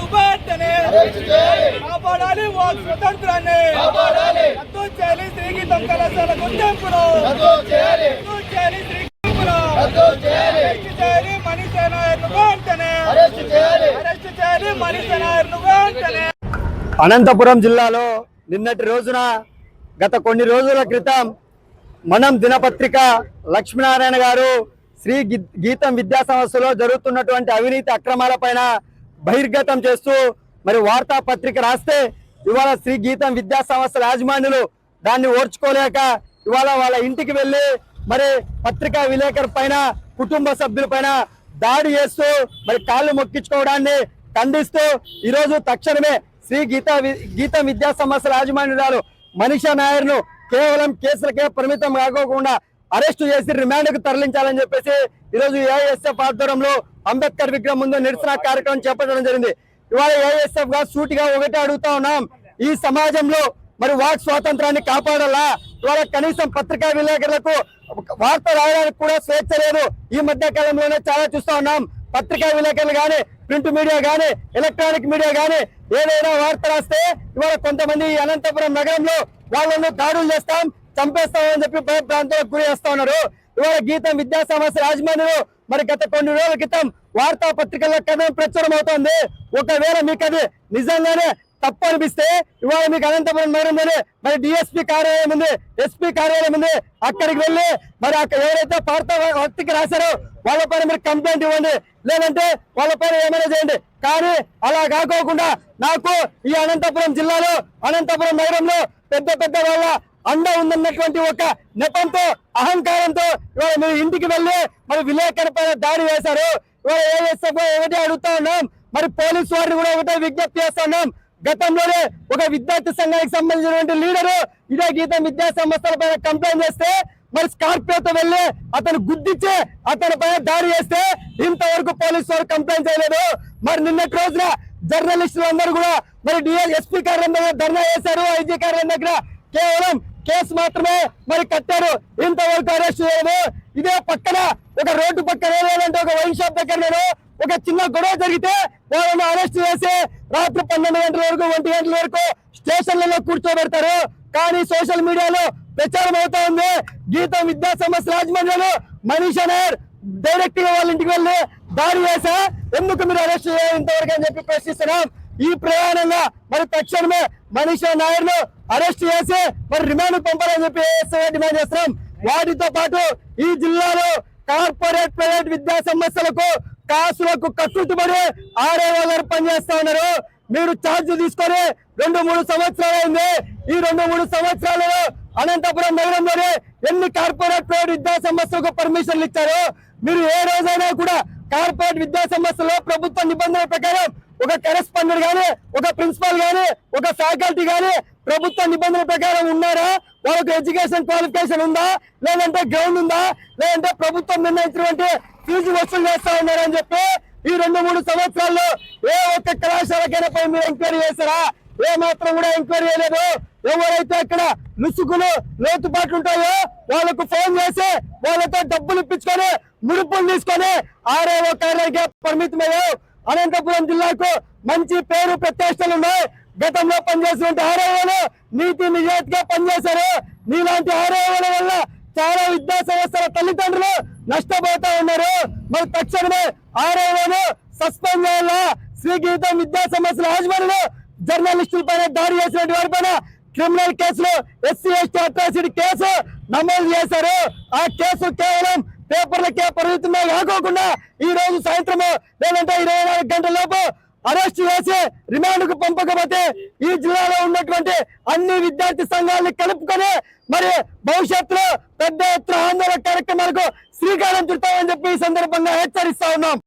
నాయర్ను వెంటనే కాపాడాలి వాక్ స్వతంత్రాన్ని, రద్దు చేయాలి శ్రీగీతం కళాశాల గుర్తింపును, అరెస్ట్ చేయాలి మనీషా నాయర్ను వెంటనే, అరెస్ట్ చేయాలి మనీషా నాయర్ను వెంటనే. అనంతపురం జిల్లాలో నిన్నటి రోజున గత కొన్ని రోజుల క్రితం మనం దినపత్రిక లక్ష్మీనారాయణ గారు శ్రీ గీతం విద్యా సంస్థలో జరుగుతున్నటువంటి అవినీతి అక్రమాలపైన బహిర్గతం చేస్తూ మరి వార్తాపత్రిక రాస్తే ఇవాళ శ్రీ గీతం విద్యా సంస్థల యాజమాన్యులు దాన్ని ఓర్చుకోలేక ఇవాళ వాళ్ళ ఇంటికి వెళ్ళి మరి పత్రికా విలేకరు పైన కుటుంబ సభ్యుల పైన దాడి చేస్తూ మరి కాళ్ళు మొక్కించుకోవడాన్ని ఖండిస్తూ ఈరోజు తక్షణమే శ్రీ గీతం విద్యా సంస్థల యాజమాన్యురాలు మనీషా నాయర్ను కేవలం కేసులకే పరిమితం కాకోకుండా అరెస్టు చేసి రిమాండ్కు తరలించాలని చెప్పేసి ఈరోజు ఏఐఎస్ఎఫ్ ఆధ్వర్యంలో అంబేద్కర్ విగ్రహం ముందు నిరసన కార్యక్రమం చేపట్టడం జరిగింది. ఇవాళ ఏఐఎస్ఎఫ్ గా సూటిగా ఒకటే అడుగుతా ఉన్నాం, ఈ సమాజంలో మరి వాక్ స్వాతంత్రాన్ని కాపాడాలా? ఇవాళ కనీసం పత్రికా విలేకరులకు వార్త రాయడానికి కూడా స్వేచ్ఛ లేదు. ఈ మధ్య కాలంలోనే చాలా చూస్తా ఉన్నాం. పత్రికా విలేకరులు కానీ, ప్రింట్ మీడియా కానీ, ఎలక్ట్రానిక్ మీడియా కానీ ఏదైనా వార్త రాస్తే ఇవాళ కొంతమంది అనంతపురం నగరంలో వాళ్ళను దాడులు చేస్తాం, చంపేస్తామని చెప్పి భయభ్రాంతులకు గురి చేస్తా ఉన్నారు. ఇవాళ గీతం విద్యా సంస్థ యాజమాన్యులు మరి గత కొన్ని రోజుల క్రితం వార్తా పత్రికల్లో కథనం ప్రచురం అవుతోంది. ఒకవేళ మీకు అది నిజంగానే తప్పు అనిపిస్తే ఇవాళ మీకు అనంతపురం నగరంలోనే మరి డిఎస్పీ కార్యాలయం ఉంది, ఎస్పీ కార్యాలయం ఉంది, అక్కడికి వెళ్ళి మరి అక్కడ ఎవరైతే వార్తా పత్రిక రాశారో వాళ్ళ పైన మీరు కంప్లైంట్ ఇవ్వండి, లేదంటే వాళ్ళ పైన ఏమైనా చేయండి. కానీ అలా కాకోకుండా నాకు ఈ అనంతపురం జిల్లాలో అనంతపురం నగరంలో పెద్ద పెద్ద వాళ్ళ అండ ఉందన్నటువంటి ఒక నెపంతో అహంకారంతో ఇవాళ మీరు ఇంటికి వెళ్ళి మరి విలేకరు పైన దాడి వేశారు. ఇవాళ ఏఎస్ఎఫ్ ఒకటే అడుగుతా ఉన్నాం, మరి పోలీసు వారిని కూడా ఒకటే విజ్ఞప్తి చేస్తా ఉన్నాం. గతంలోనే ఒక విద్యార్థి సంఘానికి సంబంధించినటువంటి లీడరు ఇదే గీతం విద్యా సంస్థల పైన కంప్లైంట్ చేస్తే మరి స్కార్పియోతో వెళ్ళి అతను గుద్దించి అతని పైన దాడి చేస్తే ఇంతవరకు పోలీసు వారు కంప్లైంట్ చేయలేదు. మరి నిన్నటి రోజున జర్నలిస్టులు అందరూ కూడా మరి ఎస్పీ కార్యాలయం దగ్గర ధర్నా చేశారు, ఐజీ కార్యాలయం దగ్గర కేవలం కేసు మాత్రమే మరి కట్టారు, ఇంతవరకు అరెస్ట్ చేయలేదు. ఇదే పక్కన ఒక రోడ్డు పక్కన లేదంటే ఒక వైన్ షాప్ దగ్గర ఒక చిన్న గొడవ జరిగితే వాళ్ళని అరెస్ట్ చేసి రాత్రి 12 గంటల వరకు 1 గంటల వరకు స్టేషన్లలో కూర్చోబెడతారు. కానీ సోషల్ మీడియాలో ప్రచారం అవుతా ఉంది, గీతం విద్యా సంస్థ యాజమాన్యాలు మనీషా నాయర్ డైరెక్ట్ గా వాళ్ళ ఇంటికి వెళ్ళి దాడి చేసా, ఎందుకు మీరు అరెస్ట్ ఇంతవరకు అని చెప్పి ప్రశ్నిస్తున్నాం. ఈ ప్రయాణంగా మరి తక్షణమే మనీషా నాయర్ ను అరెస్ట్ చేసి మరి రిమాండ్ పంపాలని చెప్పి డిమాండ్ చేస్తున్నాం. వాటితో పాటు ఈ జిల్లాలో కార్పొరేట్ ప్రైవేట్ విద్యా సంస్థలకు కాసులకు కట్టుబడి ఆర్ఐఓ గారు పనిచేస్తా ఉన్నారు. మీరు ఛార్జ్ తీసుకొని 2-3 సంవత్సరాలు అయింది. ఈ 2-3 సంవత్సరాలలో అనంతపురం నగరంలోనే ఎన్ని కార్పొరేట్ ప్రైవేట్ విద్యా సంస్థలకు పర్మిషన్లు ఇచ్చారు? మీరు ఏ రోజైనా కూడా కార్పొరేట్ విద్యా సంస్థలో ప్రభుత్వ నిబంధనల ప్రకారం ఒక కరెస్పాండెంట్ గానీ, ఒక ప్రిన్సిపాల్ గానీ, ఒక ఫ్యాకల్టీ గానీ ప్రభుత్వ నిబంధనల ప్రకారం ఉన్నారా? వాళ్ళకు ఎడ్యుకేషన్ క్వాలిఫికేషన్ ఉందా, లేదంటే గ్రౌండ్ ఉందా, లేదంటే ప్రభుత్వం నిర్ణయించినటువంటి ఫీజు వసూలు చేస్తా ఉన్నారని చెప్పి ఈ 2-3 సంవత్సరాల్లో ఏ ఒక్క కళాశాలకైనా పై మీరు ఎంక్వైరీ చేస్తారా? ఏ మాత్రం కూడా ఎంక్వైరీ చేయలేదు. ఎవరైతే అక్కడ లుసుకులు లోతుపాట్లు ఉంటాయో వాళ్ళకు ఫోన్ చేసి వాళ్ళతో డబ్బులు ఇప్పించుకొని ముడుపులు తీసుకొని ఆర్ఐఓ కార్యాలయానికి పరిమితమయ్యావు. అనంతపురం జిల్లాకు మంచి పేరు ప్రతిష్టలు ఉన్నాయి. గతంలో పనిచేసినటువంటి ఆర్ఐఓలు నీతి నిజాయితీగా పనిచేశారు. నీలాంటి ఆర్ఐఓల వల్ల చాలా విద్యా సంస్థల తల్లిదండ్రులు నష్టపోతా ఉన్నారు. మరి తక్షణమే ఆర్ఐఓను సస్పెండ్ చేయాలా? శ్రీ గీతం విద్యా సంస్థల యాజమాన్యులు జర్నలిస్టుల పైన దాడి చేసినటువంటి వారి పైన క్రిమినల్ కేసులు SC ST అట్రాసిటీ కేసు నమోదు చేశారు. ఆ కేసు కేవలం పేపర్లకే పరిమితమే కాకోకుండా ఈ రోజు సాయంత్రం లేదంటే 24 గంటల లోపు అరెస్ట్ చేసి రిమాండ్ కు పంపకపోతే ఈ జిల్లాలో ఉన్నటువంటి అన్ని విద్యార్థి సంఘాలను కలుపుకొని మరి భవిష్యత్తులో పెద్ద ఎత్తున ఆందోళన కార్యక్రమాలకు శ్రీకారం చుడతామని చెప్పి ఈ సందర్భంగా హెచ్చరిస్తా ఉన్నాం.